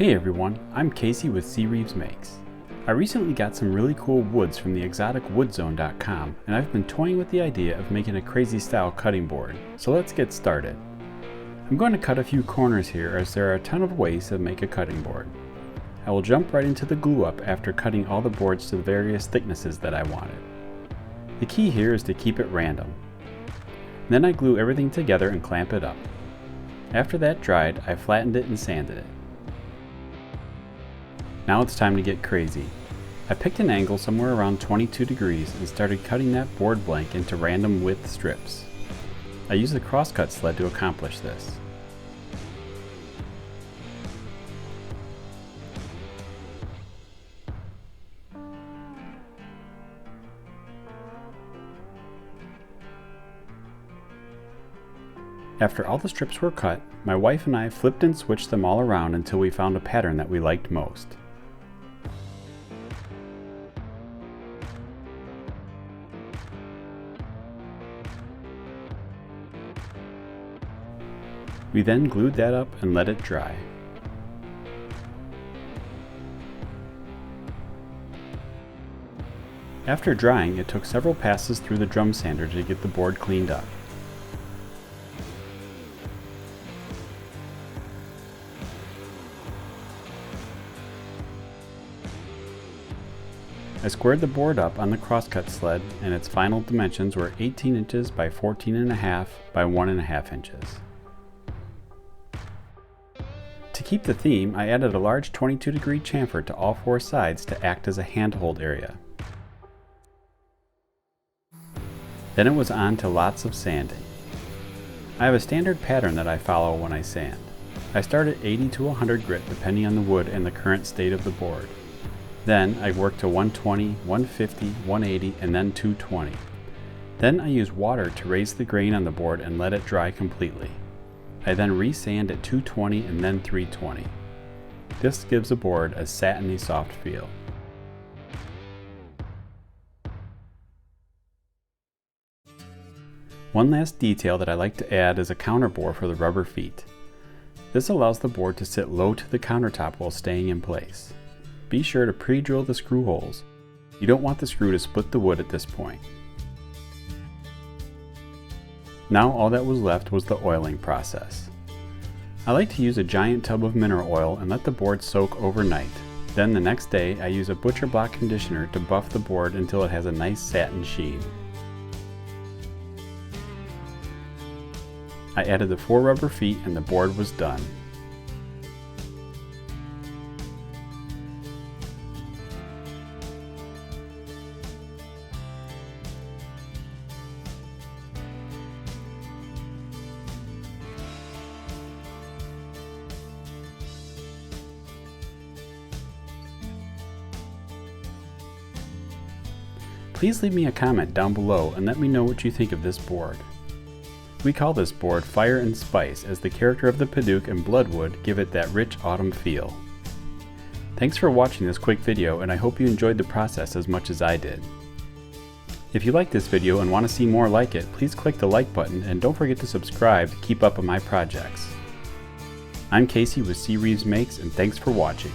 Hey everyone, I'm Casey with CReeves Makes. I recently got some really cool woods from the exoticwoodzone.com and I've been toying with the idea of making a crazy style cutting board, so let's get started. I'm going to cut a few corners here as there are a ton of ways to make a cutting board. I will jump right into the glue up after cutting all the boards to the various thicknesses that I wanted. The key here is to keep it random. Then I glue everything together and clamp it up. After that dried, I flattened it and sanded it. Now it's time to get crazy. I picked an angle somewhere around 22 degrees and started cutting that board blank into random width strips. I used the crosscut sled to accomplish this. After all the strips were cut, my wife and I flipped and switched them all around until we found a pattern that we liked most. We then glued that up and let it dry. After drying, it took several passes through the drum sander to get the board cleaned up. I squared the board up on the crosscut sled and its final dimensions were 18 inches by 14.5 by 1.5 inches. To keep the theme, I added a large 22-degree chamfer to all four sides to act as a handhold area. Then it was on to lots of sanding. I have a standard pattern that I follow when I sand. I start at 80 to 100 grit depending on the wood and the current state of the board. Then I work to 120, 150, 180, and then 220. Then I use water to raise the grain on the board and let it dry completely. I then re-sand at 220 and then 320. This gives the board a satiny soft feel. One last detail that I like to add is a counterbore for the rubber feet. This allows the board to sit low to the countertop while staying in place. Be sure to pre-drill the screw holes. You don't want the screw to split the wood at this point. Now all that was left was the oiling process. I like to use a giant tub of mineral oil and let the board soak overnight. Then the next day I use a butcher block conditioner to buff the board until it has a nice satin sheen. I added the 4 rubber feet and the board was done. Please leave me a comment down below and let me know what you think of this board. We call this board Fire and Spice as the character of the Padauk and Bloodwood give it that rich autumn feel. Thanks for watching this quick video and I hope you enjoyed the process as much as I did. If you like this video and want to see more like it, please click the like button and don't forget to subscribe to keep up on my projects. I'm Casey with CReeves Makes and thanks for watching.